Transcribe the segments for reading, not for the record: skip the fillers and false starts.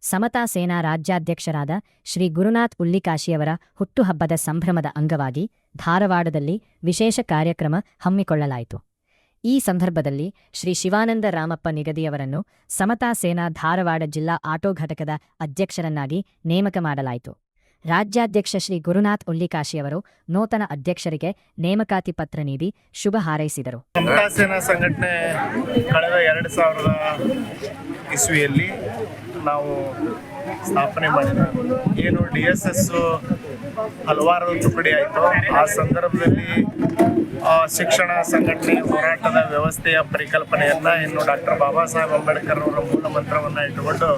ಸಮತಾ ಸೇನಾ ರಾಜ್ಯಾಧ್ಯಕ್ಷರಾದ ಶ್ರೀ ಗುರುನಾಥ್ ಉಳ್ಳಿಕಾಶಿಯವರ ಹುಟ್ಟುಹಬ್ಬದ ಸಂಭ್ರಮದ ಅಂಗವಾಗಿ ಧಾರವಾಡದಲ್ಲಿ ವಿಶೇಷ ಕಾರ್ಯಕ್ರಮ ಹಮ್ಮಿಕೊಳ್ಳಲಾಯಿತು. ಈ ಸಂದರ್ಭದಲ್ಲಿ ಶ್ರೀ ಶಿವಾನಂದ ರಾಮಪ್ಪ ನಿಗದಿಯವರನ್ನು ಸಮತಾ ಸೇನಾ ಧಾರವಾಡ ಜಿಲ್ಲಾ ಆಟೋ ಘಟಕದ ಅಧ್ಯಕ್ಷರನ್ನಾಗಿ ನೇಮಕ ಮಾಡಲಾಯಿತು. ರಾಜ್ಯಾಧ್ಯಕ್ಷ ಶ್ರೀ ಗುರುನಾಥ್ ಉಳ್ಳಿಕಾಶಿಯವರು ನೂತನ ಅಧ್ಯಕ್ಷರಿಗೆ ನೇಮಕಾತಿ ಪತ್ರ ನೀಡಿ ಶುಭ ಹಾರೈಸಿದರು. ಸಮತಾ ಸೇನಾ ಸಂಘಟನೆ ಕಳೆದ 2000 ಇಸ್ವಿಯಲ್ಲಿ ನಾವು ಸ್ಥಾಪನೆ ಮಾಡಿದ ಏನು DSS ಹಲವಾರು ತುಕಡಿ ಆಯಿತು. ಆ ಸಂದರ್ಭದಲ್ಲಿ ಶಿಕ್ಷಣ ಸಂಘಟನೆ ಹೋರಾಟದ ವ್ಯವಸ್ಥೆಯ ಪರಿಕಲ್ಪನೆಯನ್ನು ಇನ್ನು ಡಾಕ್ಟರ್ ಬಾಬಾ ಸಾಹೇಬ್ ಅಂಬೇಡ್ಕರ್ ಅವರ ಮೂಲ ಮಂತ್ರವನ್ನು ಇಟ್ಟುಕೊಂಡು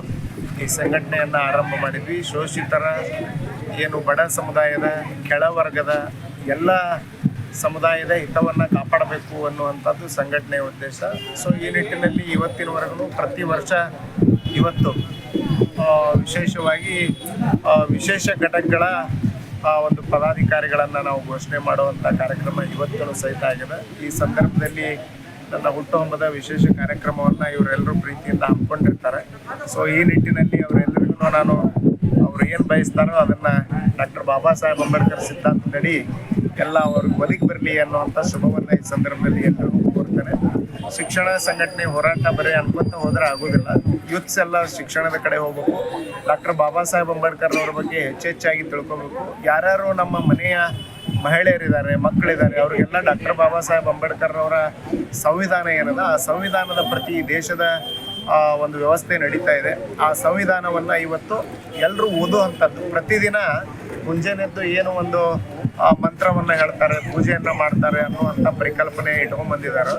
ಈ ಸಂಘಟನೆಯನ್ನು ಆರಂಭ ಮಾಡಿದ್ವಿ. ಶೋಷಿತರ ಏನು ಬಡ ಸಮುದಾಯದ ಕೆಳವರ್ಗದ ಎಲ್ಲ ಸಮುದಾಯದ ಹಿತವನ್ನು ಕಾಪಾಡಬೇಕು ಅನ್ನುವಂಥದ್ದು ಸಂಘಟನೆಯ ಉದ್ದೇಶ. ಸೊ ಈ ನಿಟ್ಟಿನಲ್ಲಿ ಇವತ್ತಿನವರೆಗೂ ಪ್ರತಿ ವರ್ಷ ಇವತ್ತು ವಿಶೇಷವಾಗಿ ವಿಶೇಷ ಘಟಕಗಳ ಒಂದು ಪದಾಧಿಕಾರಿಗಳನ್ನು ನಾವು ಘೋಷಣೆ ಮಾಡುವಂಥ ಕಾರ್ಯಕ್ರಮ ಇವತ್ತೂ ಸಹಿತ ಆಗಿದೆ. ಈ ಸಂದರ್ಭದಲ್ಲಿ ನನ್ನ ಹುಟ್ಟುಹಬ್ಬದ ವಿಶೇಷ ಕಾರ್ಯಕ್ರಮವನ್ನು ಇವರೆಲ್ಲರೂ ಪ್ರೀತಿಯಿಂದ ಹಮ್ಮಿಕೊಂಡಿರ್ತಾರೆ. ಸೊ ಈ ನಿಟ್ಟಿನಲ್ಲಿ ಅವರೆಲ್ಲರಿಗೂ ನಾನು ಅವರು ಏನು ಬಯಸ್ತಾರೋ ಅದನ್ನು ಡಾಕ್ಟರ್ ಬಾಬಾ ಸಾಹೇಬ್ ಅಂಬೇಡ್ಕರ್ ಸಿದ್ಧಾಂತದಡಿ ಎಲ್ಲ ಅವ್ರಿಗೆ ಒದಗಿ ಬರಲಿ ಅನ್ನುವಂಥ ಶುಭವನ್ನು ಈ ಸಂದರ್ಭದಲ್ಲಿ ಎಲ್ಲರಿಗೂ ಕೋರ್ತೇನೆ. ಶಿಕ್ಷಣ ಸಂಘಟನೆ ಹೋರಾಟ ಬರೀ ಅನ್ಕೊಂತ ಹೋದರೆ ಆಗೋದಿಲ್ಲ. ಯೂತ್ಸ್ ಎಲ್ಲ ಶಿಕ್ಷಣದ ಕಡೆ ಹೋಗಬೇಕು. ಡಾಕ್ಟರ್ ಬಾಬಾ ಸಾಹೇಬ್ ಅಂಬೇಡ್ಕರ್ ಅವ್ರ ಬಗ್ಗೆ ಹೆಚ್ಚೆಚ್ಚಾಗಿ ತಿಳ್ಕೊಬೇಕು. ಯಾರ್ಯಾರು ನಮ್ಮ ಮನೆಯ ಮಹಿಳೆಯರಿದ್ದಾರೆ, ಮಕ್ಕಳಿದ್ದಾರೆ, ಅವರಿಗೆಲ್ಲ ಡಾಕ್ಟರ್ ಬಾಬಾ ಸಾಹೇಬ್ ಅಂಬೇಡ್ಕರ್ ಅವರ ಸಂವಿಧಾನ ಏನದ ಆ ಸಂವಿಧಾನದ ಪ್ರತಿ ದೇಶದ ಒಂದು ವ್ಯವಸ್ಥೆ ನಡೀತಾ ಇದೆ. ಆ ಸಂವಿಧಾನವನ್ನು ಇವತ್ತು ಎಲ್ಲರೂ ಓದುವಂಥದ್ದು. ಪ್ರತಿದಿನ ಮುಂಜಾನೆದ್ದು ಏನು ಒಂದು ಮಂತ್ರವನ್ನು ಹೇಳ್ತಾರೆ, ಪೂಜೆಯನ್ನು ಮಾಡ್ತಾರೆ ಅನ್ನುವಂಥ ಪರಿಕಲ್ಪನೆ ಇಟ್ಕೊಂಡ್ಬಂದಿದ್ದಾರೆ.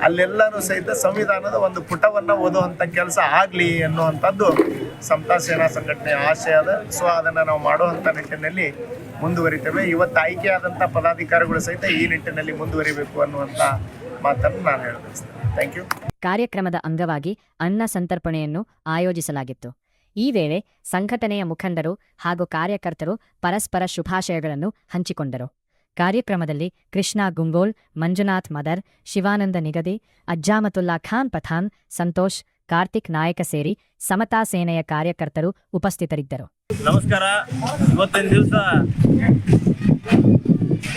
ಅಲ್ಲೆಲ್ಲರೂ ಸಹಿತ ಸಂವಿಧಾನದ ಒಂದು ಪುಟವನ್ನು ಓದುವಂಥ ಕೆಲಸ ಆಗಲಿ ಅನ್ನುವಂಥದ್ದು ಸಮತಾ ಸೇನಾ ಸಂಘಟನೆಯ ಆಶಯ ಅದ. ಸೊ ಅದನ್ನು ನಾವು ಮಾಡುವಂಥ ನಿಟ್ಟಿನಲ್ಲಿ ಮುಂದುವರಿತೇವೆ. ಇವತ್ತು ಆಯ್ಕೆಯಾದಂಥ ಪದಾಧಿಕಾರಿಗಳು ಸಹಿತ ಈ ನಿಟ್ಟಿನಲ್ಲಿ ಮುಂದುವರಿಬೇಕು ಅನ್ನುವಂಥ ಮಾತನ್ನು ನಾನು ಹೇಳಬಯಸ್ತೇನೆ. Thank you. ಕಾರ್ಯಕ್ರಮದ ಅಂಗವಾಗಿ ಅನ್ನ ಸಂತರ್ಪಣೆಯನ್ನು ಆಯೋಜಿಸಲಾಗಿತ್ತು. ಈ ವೇಳೆ ಸಂಘಟನೆಯ ಮುಖಂಡರು ಹಾಗೂ ಕಾರ್ಯಕರ್ತರು ಪರಸ್ಪರ ಶುಭಾಶಯಗಳನ್ನು ಹಂಚಿಕೊಂಡರು. ಕಾರ್ಯಕ್ರಮದಲ್ಲಿ ಕೃಷ್ಣ ಗುಂಗೋಲ್, ಮಂಜುನಾಥ್ ಮದರ್, ಶಿವಾನಂದ ನಿಗದಿ, ಅಜ್ಜಾಮತುಲ್ಲಾ ಖಾನ್ ಪಠಾನ್, ಸಂತೋಷ್, ಕಾರ್ತಿಕ್ ನಾಯಕ ಸೇರಿ ಸಮತಾ ಸೇನೆಯ ಕಾರ್ಯಕರ್ತರು ಉಪಸ್ಥಿತರಿದ್ದರು. ನಮಸ್ಕಾರ.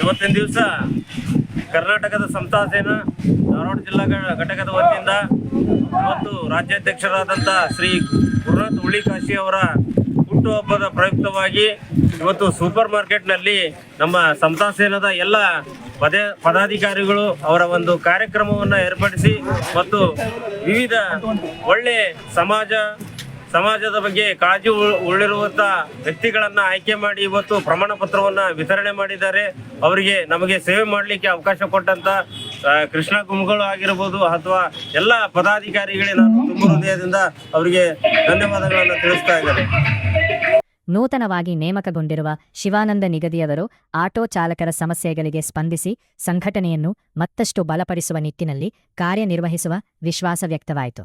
ಇವತ್ತಿನ ದಿವಸ ಕರ್ನಾಟಕದ ಸಮತಾ ಸೇನಾ ಧಾರವಾಡ ಜಿಲ್ಲಾ ಘಟಕದ ವತಿಯಿಂದ ಇವತ್ತು ರಾಜ್ಯಾಧ್ಯಕ್ಷರಾದಂಥ ಶ್ರೀ ಗುರುನಾಥ್ ಉಳ್ಳಿಕಾಶಿ ಅವರ ಹುಟ್ಟುಹಬ್ಬದ ಪ್ರಯುಕ್ತವಾಗಿ ಇವತ್ತು ಸೂಪರ್ ಮಾರ್ಕೆಟ್ನಲ್ಲಿ ನಮ್ಮ ಸಮತಾ ಸೇನಾದ ಎಲ್ಲ ಪದಾಧಿಕಾರಿಗಳು ಅವರ ಒಂದು ಕಾರ್ಯಕ್ರಮವನ್ನು ಏರ್ಪಡಿಸಿ ಮತ್ತು ವಿವಿಧ ಒಳ್ಳೆ ಸಮಾಜದ ಬಗ್ಗೆ ಕಾಳಜಿ ಉಳ್ಳಿರುವಂಥ ವ್ಯಕ್ತಿಗಳನ್ನು ಆಯ್ಕೆ ಮಾಡಿ ಇವತ್ತು ಪ್ರಮಾಣ ಪತ್ರವನ್ನು ವಿತರಣೆ ಮಾಡಿದ್ದಾರೆ. ಅವರಿಗೆ ನಮಗೆ ಸೇವೆ ಮಾಡಲಿಕ್ಕೆ ಅವಕಾಶ ಕೊಟ್ಟಂಥ ಕೃಷ್ಣ ಗುಂಗಳು ಆಗಿರ್ಬೋದು ಅಥವಾ ಎಲ್ಲ ಪದಾಧಿಕಾರಿಗಳಿಗೆ ನಾನು ತುಂಬ ಹೃದಯದಿಂದ ಅವರಿಗೆ ಧನ್ಯವಾದಗಳನ್ನು ತಿಳಿಸ್ತಾ ಇದ್ದಾರೆ. ನೂತನವಾಗಿ ನೇಮಕಗೊಂಡಿರುವ ಶಿವಾನಂದ ನಿಗದಿಯವರು ಆಟೋ ಚಾಲಕರ ಸಮಸ್ಯೆಗಳಿಗೆ ಸ್ಪಂದಿಸಿ ಸಂಘಟನೆಯನ್ನು ಮತ್ತಷ್ಟು ಬಲಪಡಿಸುವ ನಿಟ್ಟಿನಲ್ಲಿ ಕಾರ್ಯನಿರ್ವಹಿಸುವ ವಿಶ್ವಾಸ ವ್ಯಕ್ತವಾಯಿತು.